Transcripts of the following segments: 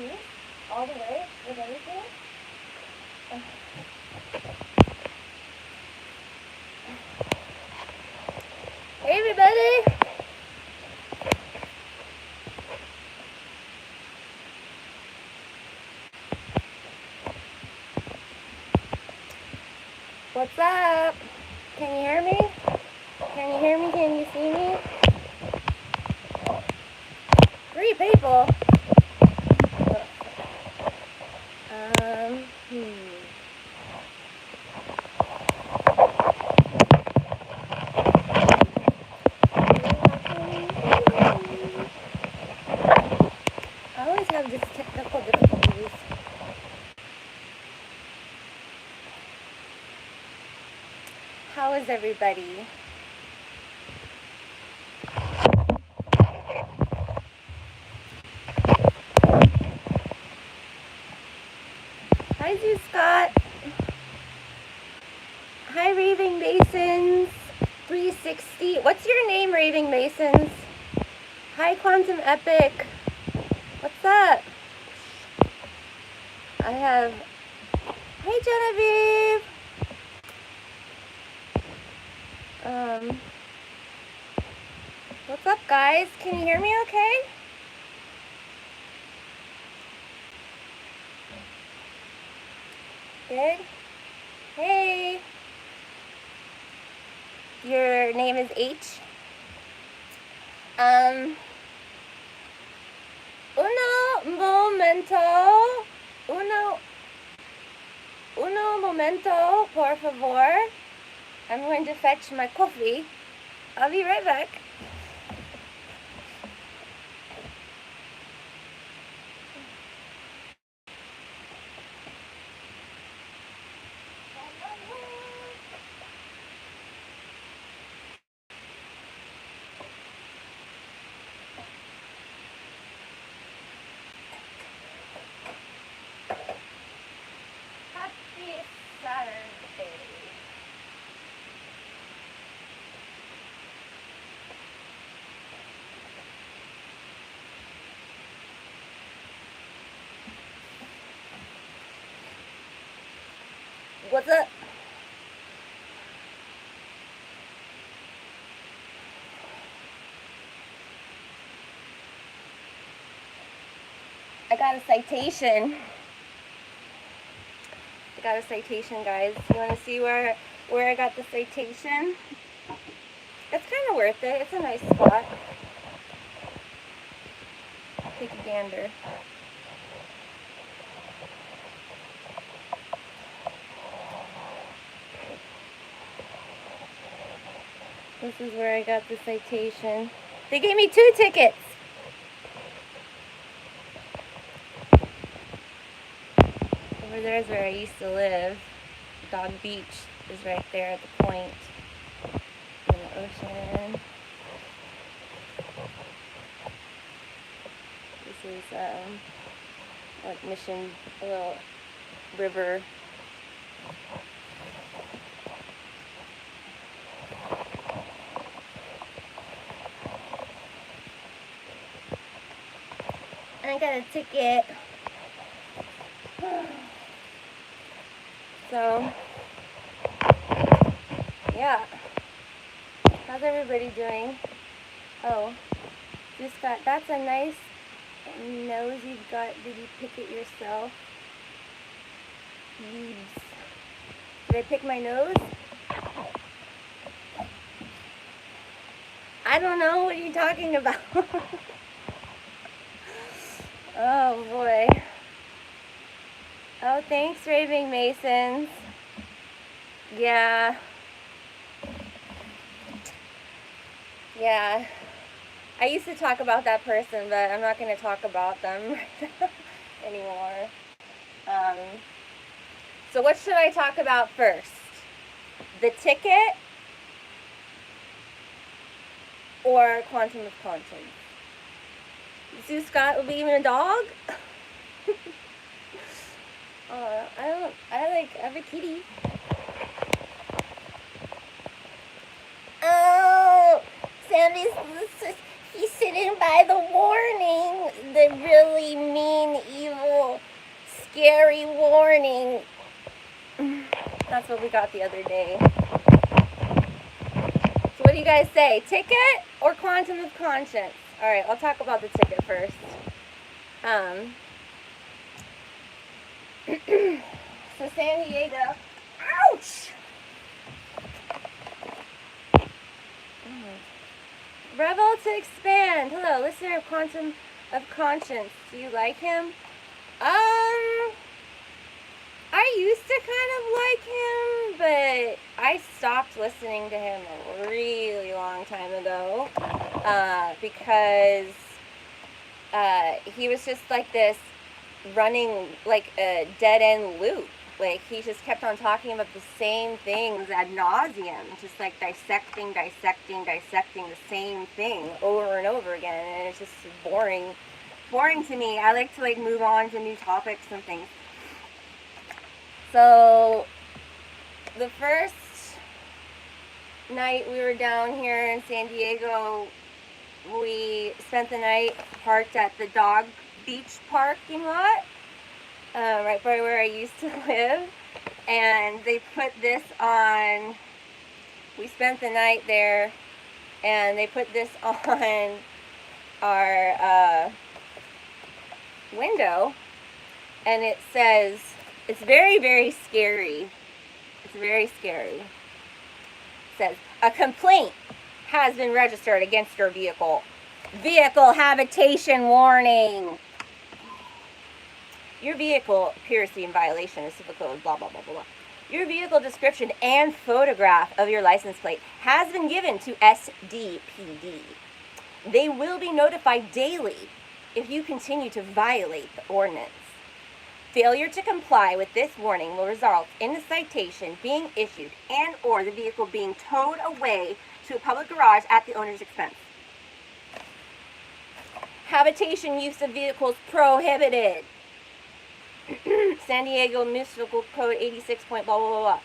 please? All the way with everything? Hey everybody! What's up? Can you hear me? Can you hear me? Can you see me? 3 people? I always have this technical difficulties. How is everybody? Hi, Zoo Scott. Hi, Raving Masons. 360. What's your name, Raving Masons? Hi, Quantum Epic. What's up? I have... Hey, Genevieve. What's up, guys? Can you hear me okay? Good? Hey. Your name is H? Uno momento, por favor. I'm going to fetch my coffee. I'll be right back. Happy Saturday. What's up? I got a citation. Guys. You want to see where I got the citation? It's kind of worth it. It's a nice spot. Take a gander. This is where I got the citation. They gave me 2 tickets. Over there is where I used to live. Dog Beach is right there at the point in the ocean. This is like Mission, a little river. I got a ticket. So, yeah. How's everybody doing? Oh, just got, that's a nice nose you've got. Did you pick it yourself? Yeebs. Did I pick my nose? I don't know. What are you talking about? Oh, boy. Oh, thanks, Raving Masons. Yeah. Yeah. I used to talk about that person, but I'm not going to talk about them anymore. So what should I talk about first? The ticket or Quantum of Conscience? Sue Scott will be even a dog? I have a kitty. Oh, he's sitting by the warning, the really mean, evil scary warning. That's what we got the other day. So what do you guys say? Ticket or quantum of conscience? Alright, I'll talk about the ticket first. So San Diego. Ouch! Rebel to expand. Hello, listener of Quantum of Conscience. Do you like him? I used to kind of like him, but I stopped listening to him a really long time ago because he was just like this running like a dead-end loop. Like, he just kept on talking about the same things ad nauseum, just like dissecting the same thing over and over again, and it's just boring to me. I like to like move on to new topics and things. So the first night we were down here in San Diego, we spent the night parked at the dog beach parking lot, right by where I used to live, and they put this on. We spent the night there, and they put this on our window, and it says, it's very, very scary. It's very scary. It says, a complaint has been registered against your vehicle. Vehicle habitation warning. Your vehicle appears to be in violation of civil code, blah, blah, blah, blah, blah. Your vehicle description and photograph of your license plate has been given to SDPD. They will be notified daily if you continue to violate the ordinance. Failure to comply with this warning will result in the citation being issued and or the vehicle being towed away to a public garage at the owner's expense. Habitation use of vehicles prohibited. San Diego Municipal Code 86. Blah, blah, blah, blah.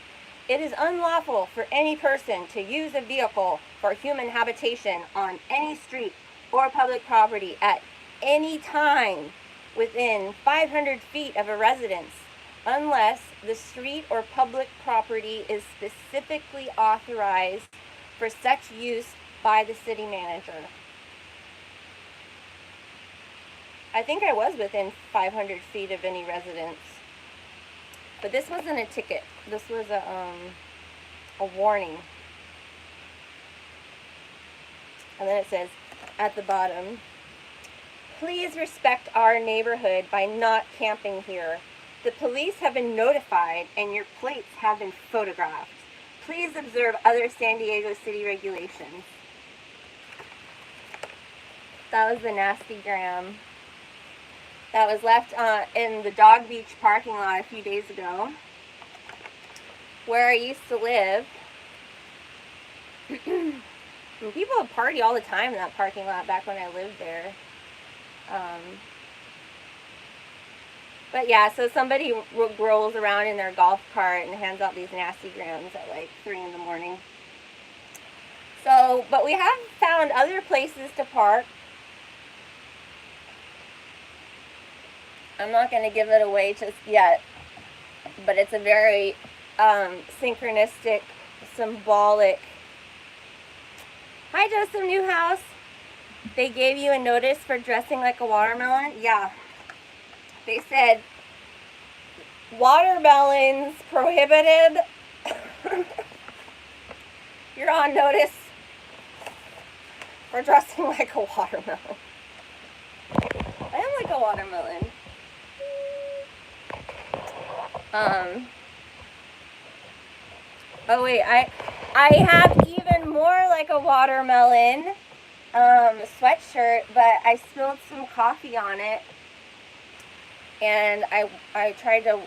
It is unlawful for any person to use a vehicle for human habitation on any street or public property at any time within 500 feet of a residence, unless the street or public property is specifically authorized for such use by the city manager. I think I was within 500 feet of any residence, but this wasn't a ticket. This was a warning. And then it says at the bottom, please respect our neighborhood by not camping here. The police have been notified and your plates have been photographed. Please observe other San Diego City regulations. That was the nasty gram. That was left in the Dog Beach parking lot a few days ago, where I used to live. And people would party all the time in that parking lot back when I lived there. But yeah, so somebody rolls around in their golf cart and hands out these nasty grams at like 3 in the morning. So, but we have found other places to park. I'm not going to give it away just yet, but it's a very synchronistic, symbolic. Hi, Joseph Newhouse. They gave you a notice for dressing like a watermelon? Yeah. They said, watermelons prohibited. You're on notice for dressing like a watermelon. I am like a watermelon. Oh wait, I have even more like a watermelon sweatshirt, but I spilled some coffee on it, and I tried to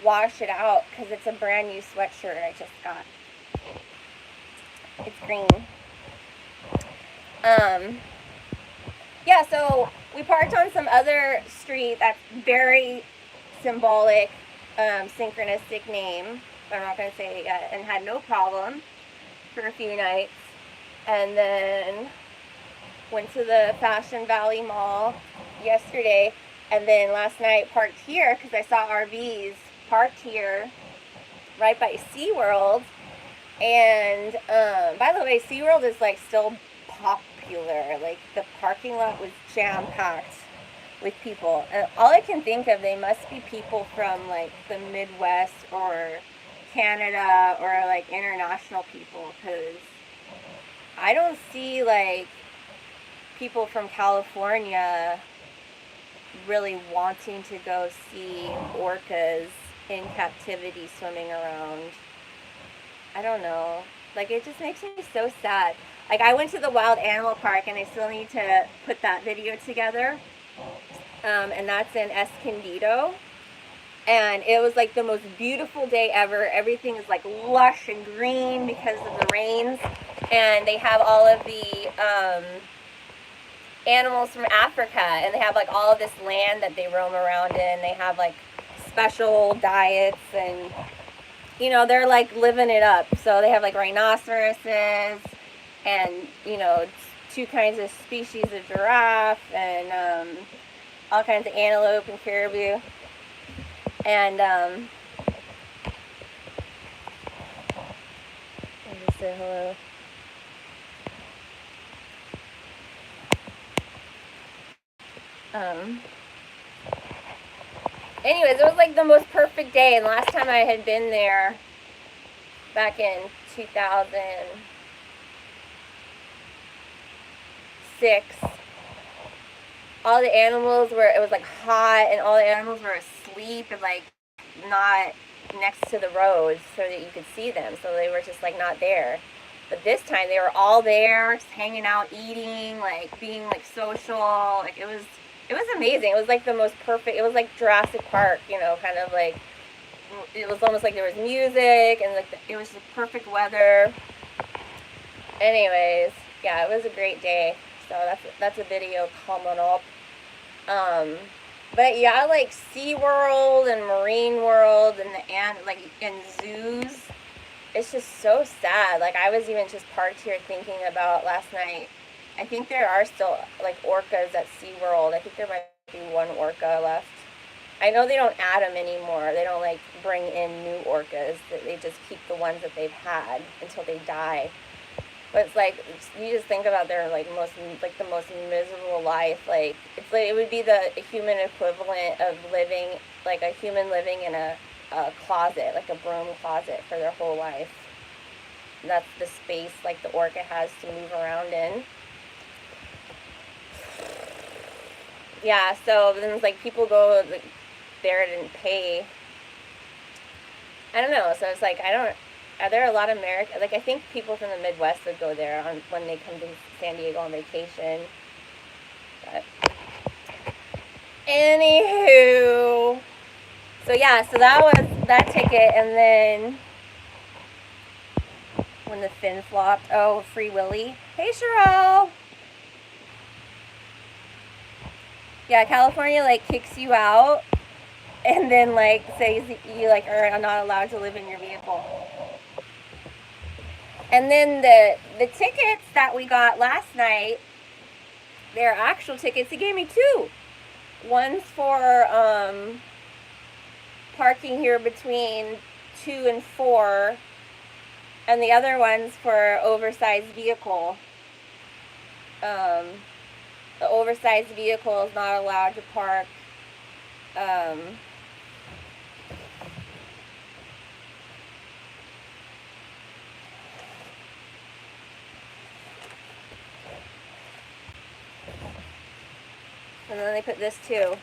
wash it out because it's a brand new sweatshirt I just got. It's green. Yeah, so we parked on some other street that's very symbolic, synchronistic name, I'm not going to say it yet, and had no problem for a few nights. And then went to the Fashion Valley Mall yesterday. And then last night parked here because I saw RVs parked here right by SeaWorld. And by the way, SeaWorld is like still popular. Like the parking lot was jam-packed with people. And all I can think of, they must be people from like the Midwest or Canada or like international people, because I don't see like people from California really wanting to go see orcas in captivity swimming around. I don't know. Like, it just makes me so sad. Like, I went to the wild animal park, and I still need to put that video together. And that's in Escondido. And it was like the most beautiful day ever. Everything is like lush and green because of the rains. And they have all of the animals from Africa, and they have like all of this land that they roam around in. They have like special diets, and you know, they're like living it up. So they have like rhinoceroses and, you know, 2 kinds of species of giraffe, and all kinds of antelope and caribou. And let me say hello. Anyways, it was like the most perfect day, and last time I had been there back in 2006, all the animals were, it was like hot, and all the animals were asleep and like not next to the roads so that you could see them, so they were just like not there. But this time they were all there, just hanging out, eating, like being like social. Like it was amazing. It was like the most perfect. It was like Jurassic Park, you know, kind of like, it was almost like there was music, and like it was the perfect weather. Anyways, yeah, it was a great day. So that's a video coming up. But yeah, like SeaWorld and Marine World and zoos, it's just so sad. Like, I was even just parked here thinking about last night. I think there are still like orcas at SeaWorld. I think there might be 1 orca left. I know they don't add them anymore. They don't like bring in new orcas. They just keep the ones that they've had until they die. But it's like, you just think about their like the most miserable life. Like, it's like, it would be the human equivalent of living, like a human living in a closet, like a broom closet for their whole life. And that's the space like the orca has to move around in. Yeah, so then it's like people go there and pay. I don't know. So it's like, are there a lot of like, I think people from the Midwest would go there when they come to San Diego on vacation. But anywho, so yeah, so that was that ticket. And then when the fin flopped, oh, Free Willy. Hey, Cheryl. Yeah, California like kicks you out, and then like says you like are not allowed to live in your vehicle. And then the tickets that we got last night, they're actual tickets. He gave me 2. One's for parking here between 2 and 4, and the other one's for oversized vehicle. The oversized vehicle is not allowed to park and then they put this too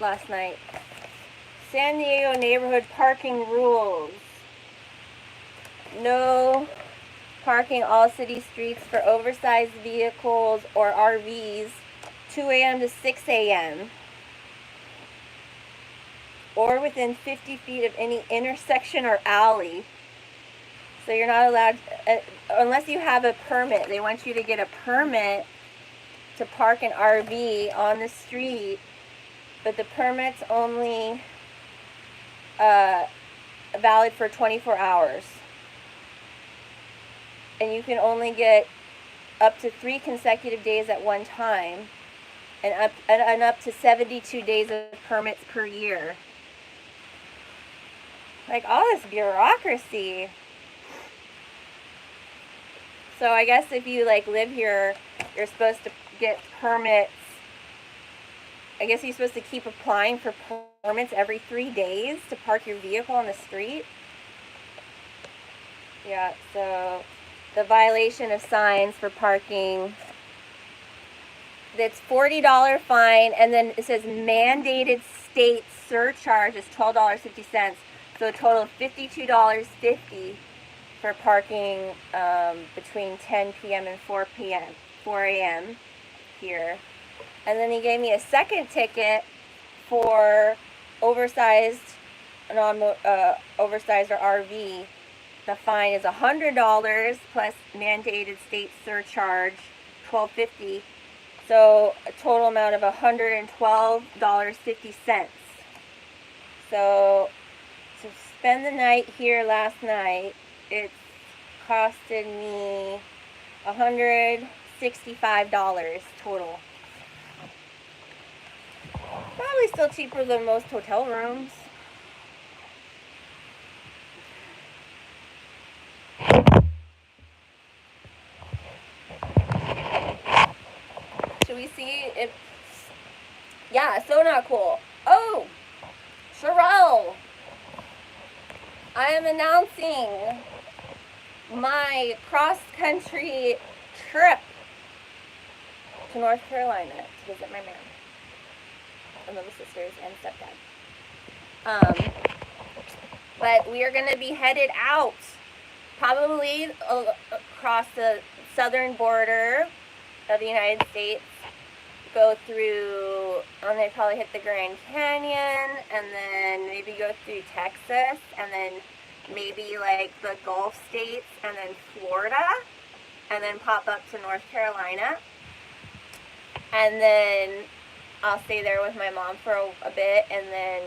last night. San Diego neighborhood parking rules. No parking all city streets for oversized vehicles or RVs 2 a.m. to 6 a.m. or within 50 feet of any intersection or alley. So you're not allowed, unless you have a permit. They want you to get a permit to park an RV on the street, but the permit's only valid for 24 hours. And you can only get up to 3 consecutive days at one time. and up to 72 days of permits per year. Like, all this bureaucracy. So I guess if you like live here, you're supposed to get permits. I guess you're supposed to keep applying for permits every 3 days to park your vehicle on the street. Yeah, so the violation of signs for parking, that's $40 fine, and then it says mandated state surcharge is $12.50. So a total of $52.50 for parking between 10 p.m. and 4 a.m. here. And then he gave me a second ticket for oversized oversized or RV. The fine is $100 plus mandated state surcharge, $12.50. So a total amount of $112.50. So to spend the night here last night, it's costed me $165 total. Probably still cheaper than most hotel rooms. Should we see if... Yeah, so not cool. Oh, Sherelle, I am announcing my cross-country trip to North Carolina to visit my mom and little sisters and stepdad. But we are going to be headed out, probably across the southern border of the United States, go through, and they probably hit the Grand Canyon, and then maybe go through Texas, and then maybe like the Gulf states, and then Florida, and then pop up to North Carolina, and then I'll stay there with my mom for a bit, and then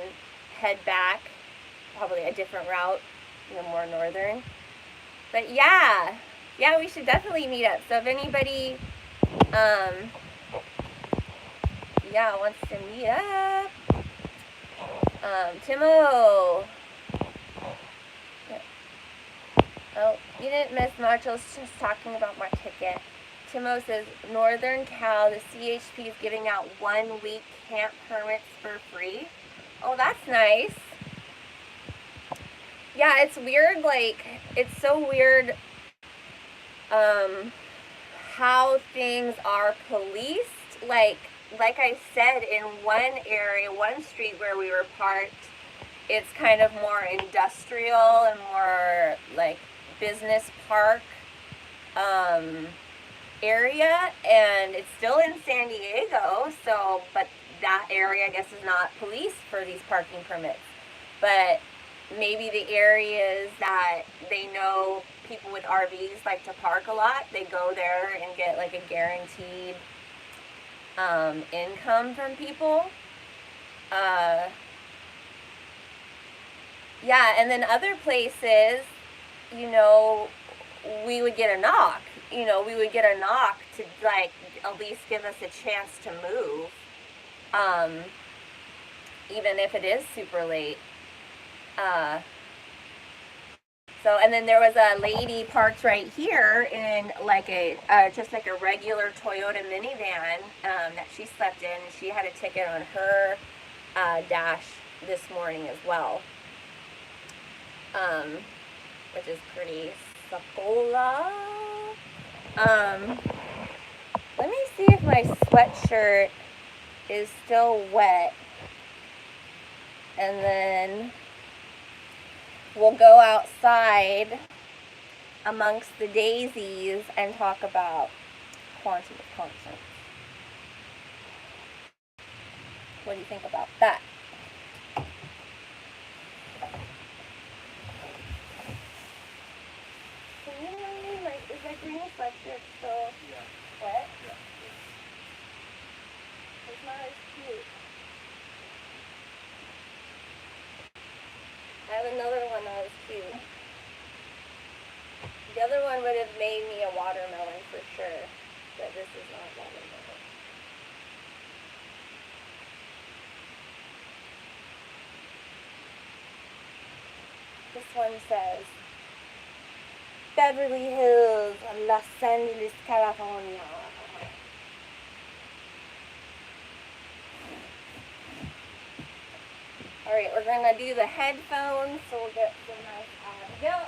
head back, probably a different route, more northern. But yeah, we should definitely meet up. So if anybody wants to meet up, Timo. Oh, you didn't miss much. I was just talking about my ticket. Timo says, Northern Cal, the CHP is giving out 1 week camp permits for free. Oh, that's nice. Yeah, it's weird, like, it's so weird how things are policed. Like I said, in one area, one street where we were parked, it's kind of more industrial and more like business park area, and it's still in San Diego, so, but that area I guess is not policed for these parking permits. But maybe the areas that they know people with RVs like to park a lot, they go there and get like a guaranteed income from people. Yeah, and then other places, we would get a knock. We would get a knock to like at least give us a chance to move, even if it is super late. So, and then there was a lady parked right here in like just like a regular Toyota minivan that she slept in. She had a ticket on her dash this morning as well, which is pretty sacola. Let me see if my sweatshirt is still wet, and then we'll go outside amongst the daisies and talk about quantum of conscience. What do you think about that? Is my green sweatshirt still wet? Yeah. It's not as cute. I have another one that was cute. The other one would have made me a watermelon for sure, but this is not watermelon. This one says, Beverly Hills, Los Angeles, California. Alright, we're going to do the headphones, so we'll get some nice audio.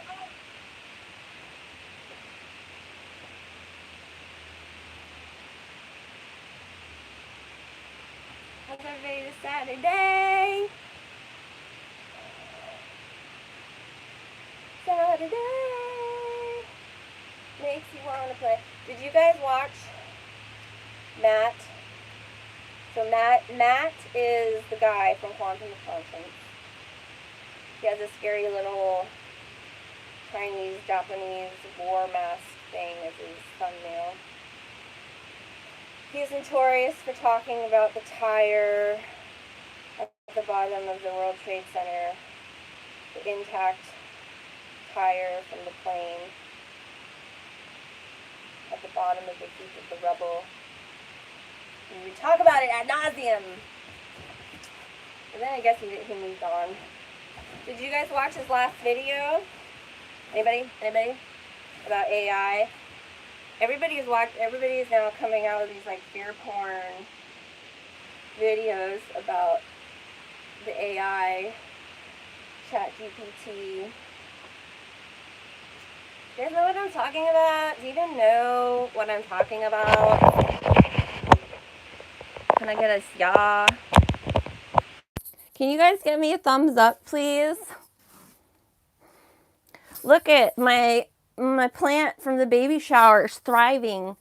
How's everybody this Saturday? Saturday makes you want to play. Did you guys watch Matt? So Matt is the guy from Quantum of Conscience. He has a scary little Chinese, Japanese war mask thing as his thumbnail. He's notorious for talking about the tire at the bottom of the World Trade Center, the intact tire from the plane at the bottom of the heap of the rubble. And we talk about it ad nauseum. And then I guess he moved on. Did you guys watch his last video? Anybody? About AI? Everybody is now coming out with these like fear porn videos about the AI, ChatGPT. You guys know what I'm talking about? Do you even know what I'm talking about? Can I get a yeah? Can you guys give me a thumbs up, please? Look at my plant from the baby shower is thriving.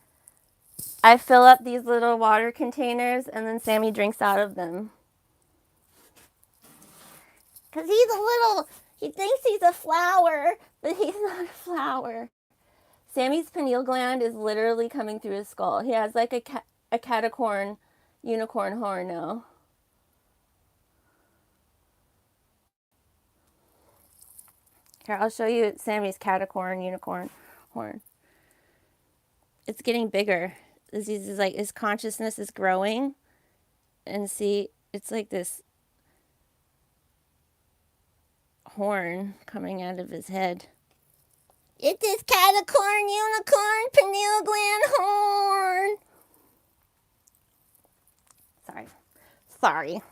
I fill up these little water containers and then Sammy drinks out of them. Because he thinks he's a flower, but he's not a flower. Sammy's pineal gland is literally coming through his skull. He has like a catacorn unicorn horn now. Here, I'll show you Sammy's catacorn unicorn horn. It's getting bigger. This is like his consciousness is growing. And see, it's like this horn coming out of his head. It's this catacorn unicorn pineal gland horn. Sorry.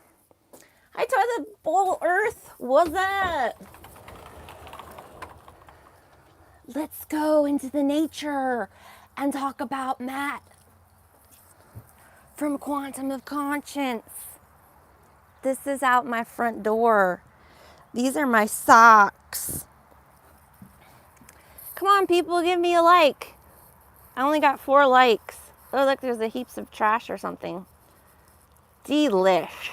Hi, Toilet Bowl Earth. What's up? Let's go into the nature and talk about Matt from Quantum of Conscience. This is out my front door. These are my socks. Come on, people, give me a like. I only got 4 likes. Oh, look, there's a heaps of trash or something. Delish.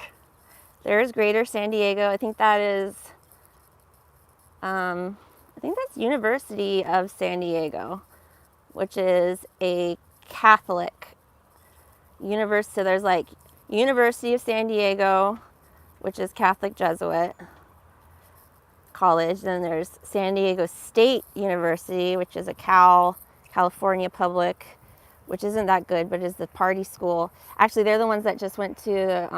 There's Greater San Diego. I think that is, I think that's University of San Diego, which is a Catholic university. So there's like University of San Diego, which is Catholic Jesuit college. Then there's San Diego State University, which is a California public, which isn't that good, but is the party school. Actually, they're the ones that just went to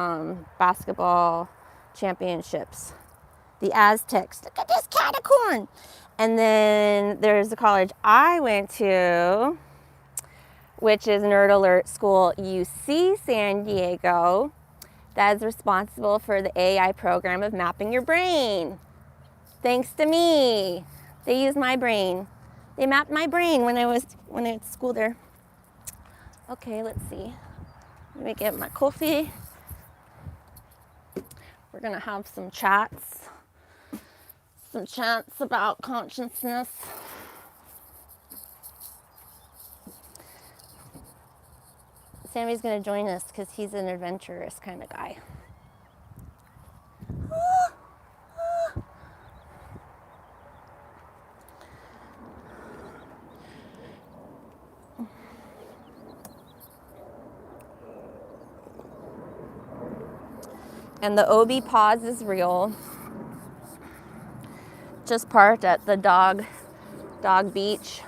basketball championships. The Aztecs. Look at this catacorn. And then there's the college I went to, which is Nerd Alert School UC San Diego, that is responsible for the AI program of mapping your brain. Thanks to me. They used my brain. They mapped my brain when I was at school there. Okay, let's see. Let me get my coffee. We're gonna have some chats about consciousness. Sammy's gonna join us because he's an adventurous kind of guy. And the OB pause is real. Just parked at the dog beach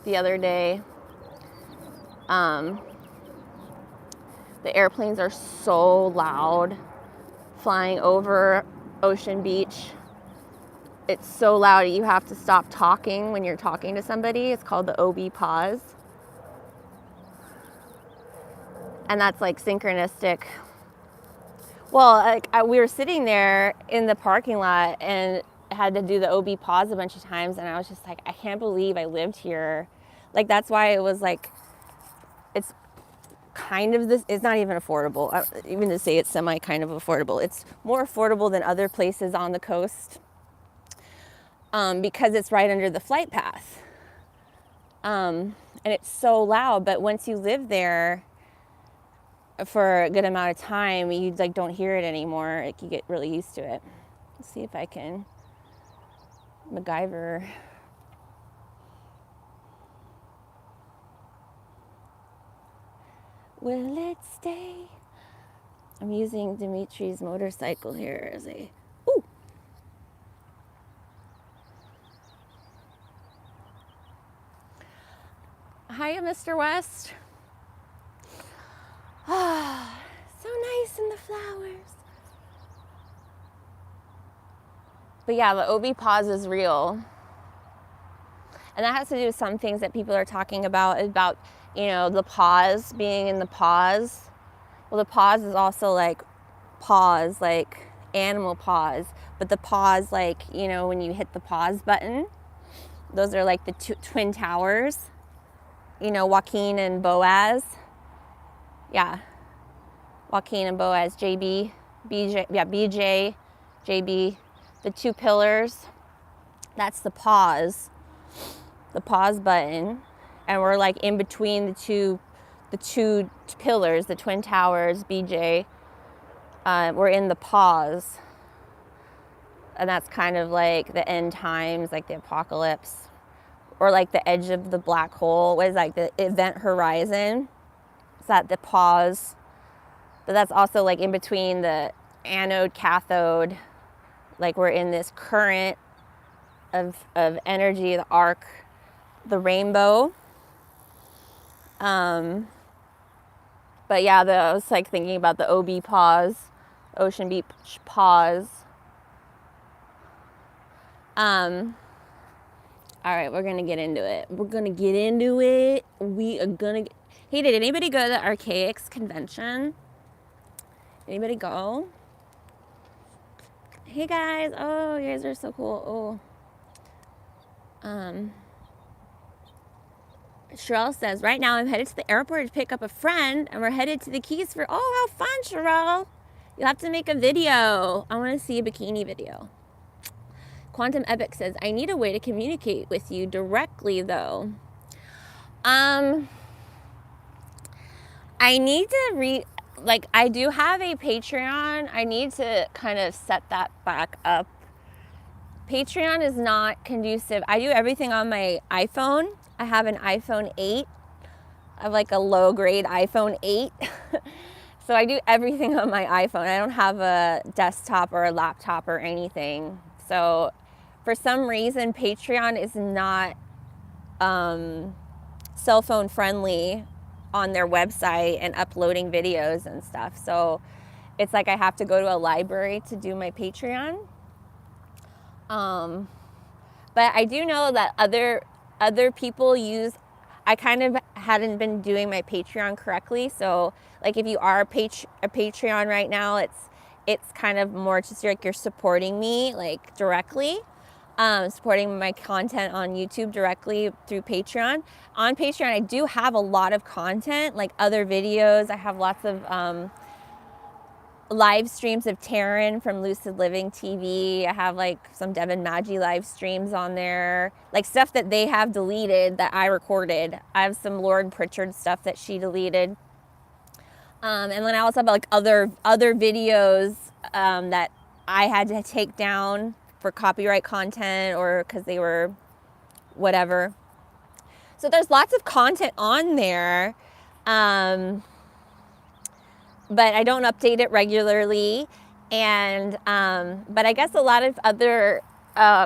the other day. The airplanes are so loud flying over Ocean Beach. it's so loud you have to stop talking when you're talking to somebody. It's called the OB pause. And that's like synchronistic. Well, like we were sitting there in the parking lot and had to do the OB pause a bunch of times, and I was just like, I can't believe I lived here. Like, that's why it was like, it's kind of this, it's not even affordable. Even to say it's semi kind of affordable. It's more affordable than other places on the coast because it's right under the flight path. And it's so loud, but once you live there for a good amount of time, you like don't hear it anymore. Like, you get really used to it. Let's see if I can MacGyver. Will it stay? I'm using Dimitri's motorcycle here as a... Ooh! Hiya, Mr. West. Ah, so nice in the flowers. But yeah, the OB pause is real. And that has to do with some things that people are talking about, you know, the pause, being in the pause. Well, the pause is also like pause, like animal pause. But the pause, like, you know, when you hit the pause button, those are like the twin towers. You know, Joaquin and Boaz. Yeah. Joaquin and Boaz, JB, BJ, yeah, BJ, JB, the two pillars. That's the pause button. And we're like in between the two pillars, the twin towers, BJ. We're in the pause. And that's kind of like the end times, like the apocalypse, or like the edge of the black hole. What is like the event horizon? Is that the pause? But that's also like in between the anode, cathode. Like, we're in this current of energy, the arc, the rainbow. But yeah, I was like thinking about the OB pause, Ocean Beach pause. All right, we're gonna get into it. Hey, did anybody go to the Archaics convention? Anybody go? Hey guys, oh, you guys are so cool. Sherelle says, right now I'm headed to the airport to pick up a friend, and we're headed to the Keys for, oh, how fun, Sherelle. You'll have to make a video. I want to see a bikini video. Quantum Epic says, I need a way to communicate with you directly, though. I need to I do have a Patreon. I need to kind of set that back up. Patreon is not conducive. I do everything on my iPhone. I have an iPhone 8. I have like a low grade iPhone 8. So I do everything on my iPhone. I don't have a desktop or a laptop or anything. So for some reason, Patreon is not cell phone friendly on their website and uploading videos and stuff. So it's like I have to go to a library to do my Patreon. But I do know that other people I kind of hadn't been doing my Patreon correctly. So like if you are a Patreon right now, it's kind of more just like you're supporting me like directly. Supporting my content on YouTube directly through Patreon. On Patreon, I do have a lot of content, like other videos. I have lots of live streams of Taryn from Lucid Living TV. I have like some Devin Maggi live streams on there, like stuff that they have deleted that I recorded. I have some Lauren Pritchard stuff that she deleted. And then I also have like other videos that I had to take down for copyright content or because they were whatever. So there's lots of content on there, but I don't update it regularly. And but I guess a lot of other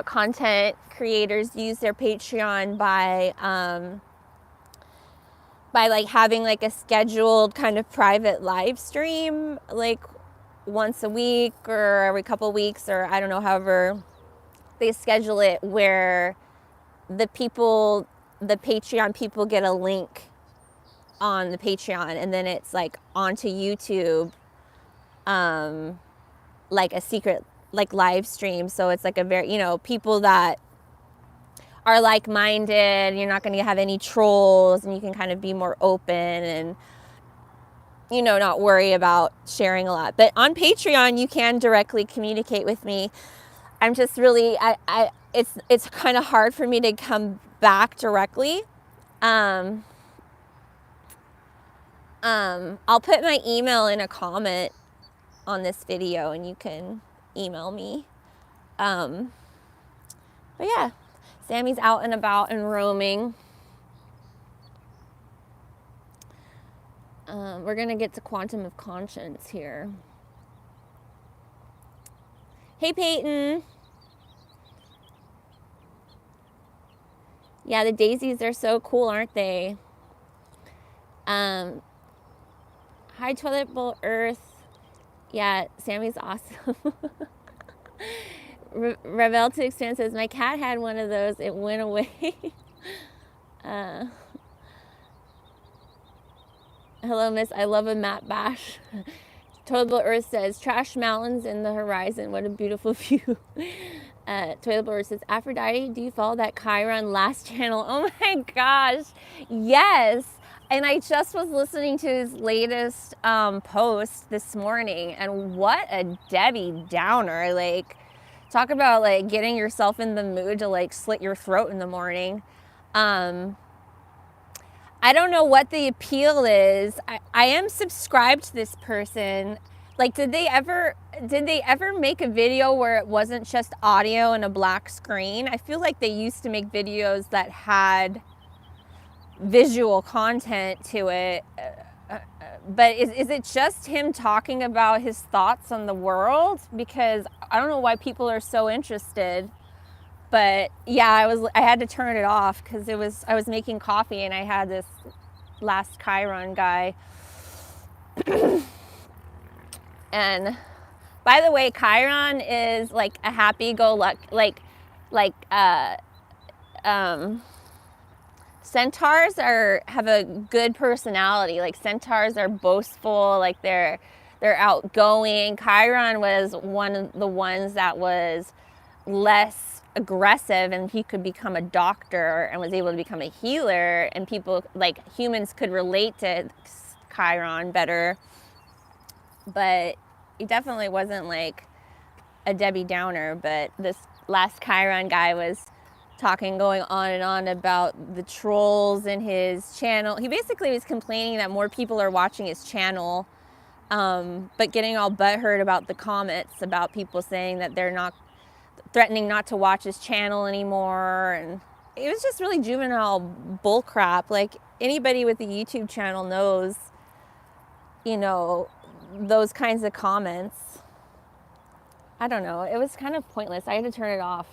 content creators use their Patreon by like having like a scheduled kind of private live stream, like once a week or every couple weeks, or I don't know, however they schedule it where the Patreon people get a link on the Patreon, and then it's like onto YouTube, like a secret like live stream. So it's like a very, you know, people that are like-minded, you're not going to have any trolls, and you can kind of be more open and, you know, not worry about sharing a lot. But on Patreon, you can directly communicate with me. I'm just really, it's kind of hard for me to come back directly. I'll put my email in a comment on this video, and you can email me. But yeah, Sammy's out and about and roaming. We're gonna get to Quantum of Conscience here. Hey, Peyton. Yeah, the daisies are so cool, aren't they? Hi, Toilet Bowl Earth. Yeah, Sammy's awesome. Revel to Expand says, my cat had one of those. It went away. Hello, miss. I love a matte bash. Toilet Bowl Earth says, trash mountains in the horizon. What a beautiful view. Toilet Bowl Earth says, Aphrodite, do you follow that Chiron last channel? Oh my gosh. Yes. And I just was listening to his latest post this morning, and what a Debbie Downer. Like, talk about like getting yourself in the mood to like slit your throat in the morning. I don't know what the appeal is. I am subscribed to this person. Like, did they ever make a video where it wasn't just audio and a black screen? I feel like they used to make videos that had visual content to it. But is it just him talking about his thoughts on the world? Because I don't know why people are so interested. But yeah, I had to turn it off because I was making coffee, and I had this last Chiron guy. And by the way, Chiron is like a happy-go-lucky, centaurs have a good personality. Like, centaurs are boastful, like they're outgoing. Chiron was one of the ones that was less aggressive, and he could become a doctor and was able to become a healer, and people, like humans, could relate to Chiron better. But he definitely wasn't like a Debbie Downer. But this last Chiron guy was going on and on about the trolls in his channel. He basically was complaining that more people are watching his channel, but getting all butthurt about the comments about people saying that they're not threatening not to watch his channel anymore. And it was just really juvenile bull crap. Like, anybody with a YouTube channel knows, you know, those kinds of comments. I don't know. It was kind of pointless. I had to turn it off.